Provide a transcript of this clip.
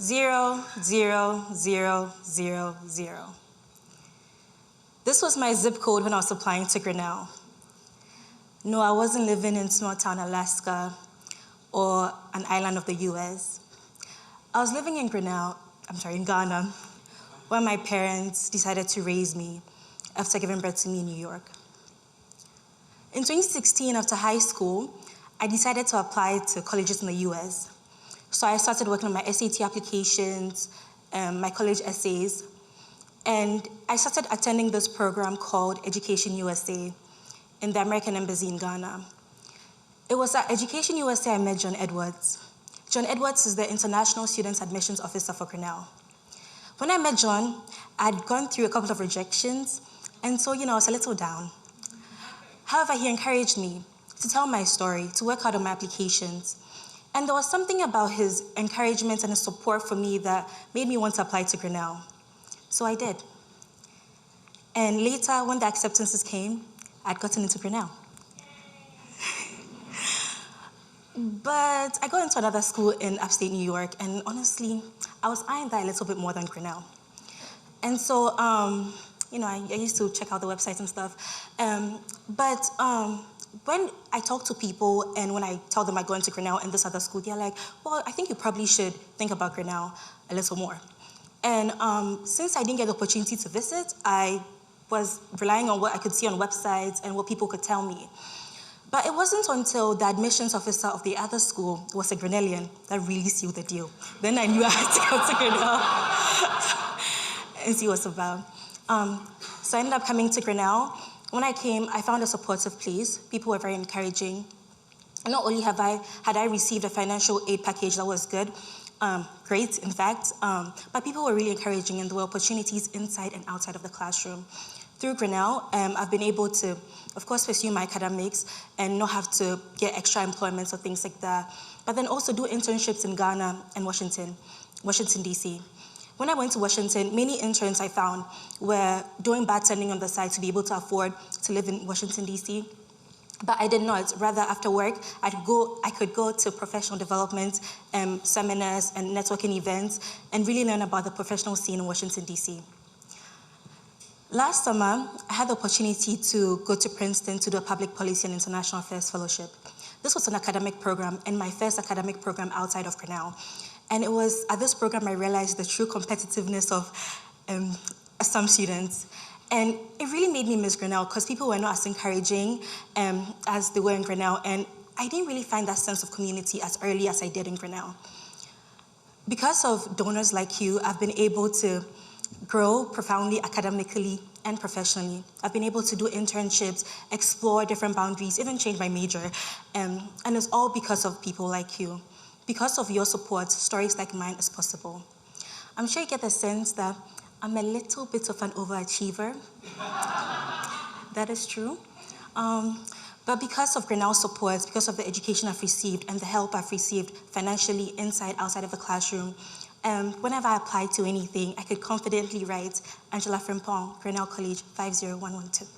00000. This was my zip code when I was applying to Grinnell. No, I wasn't living in small town Alaska or an island of the US. I was living in Ghana, where my parents decided to raise me after giving birth to me in New York. In 2016, after high school, I decided to apply to colleges in the US. So I started working on my SAT applications, my college essays, and I started attending this program called Education USA in the American Embassy in Ghana. It was at Education USA I met John Edwards. John Edwards is the International Students Admissions Officer for Grinnell. When I met John, I'd gone through a couple of rejections, and so, I was a little down. However, he encouraged me to tell my story, to work out on my applications. And there was something about his encouragement and his support for me that made me want to apply to Grinnell. So I did. And later, when the acceptances came, I'd gotten into Grinnell. But I got into another school in upstate New York, and honestly, I was eyeing that a little bit more than Grinnell. And so, I used to check out the websites and stuff. But when I talk to people and when I tell them I go into Grinnell and this other school, they're like, well, I think you probably should think about Grinnell a little more. And since I didn't get the opportunity to visit, I was relying on what I could see on websites and what people could tell me. But it wasn't until the admissions officer of the other school was a Grinnellian that really sealed the deal. Then I knew I had to go to Grinnell and see what's about. So I ended up coming to Grinnell. When I came, I found a supportive place. People were very encouraging. And not only had I received a financial aid package that was good, great, in fact, but people were really encouraging, and there were opportunities inside and outside of the classroom. Through Grinnell, I've been able to, of course, pursue my academics and not have to get extra employments or things like that, but then also do internships in Ghana and Washington, D.C. When I went to Washington, many interns I found were doing bartending on the side to be able to afford to live in Washington, D.C., but I did not. Rather, after work, I could go to professional development seminars and networking events and really learn about the professional scene in Washington, D.C. Last summer, I had the opportunity to go to Princeton to do a Public Policy and International Affairs Fellowship. This was an academic program and my first academic program outside of Grinnell. And it was at this program I realized the true competitiveness of some students. And it really made me miss Grinnell because people were not as encouraging as they were in Grinnell. And I didn't really find that sense of community as early as I did in Grinnell. Because of donors like you, I've been able to grow profoundly academically and professionally. I've been able to do internships, explore different boundaries, even change my major. And it's all because of people like you. Because of your support, stories like mine is possible. I'm sure you get the sense that I'm a little bit of an overachiever. That is true. But because of Grinnell's support, because of the education I've received and the help I've received financially inside, outside of the classroom, whenever I applied to anything, I could confidently write Angela Frimpong, Grinnell College, 50112.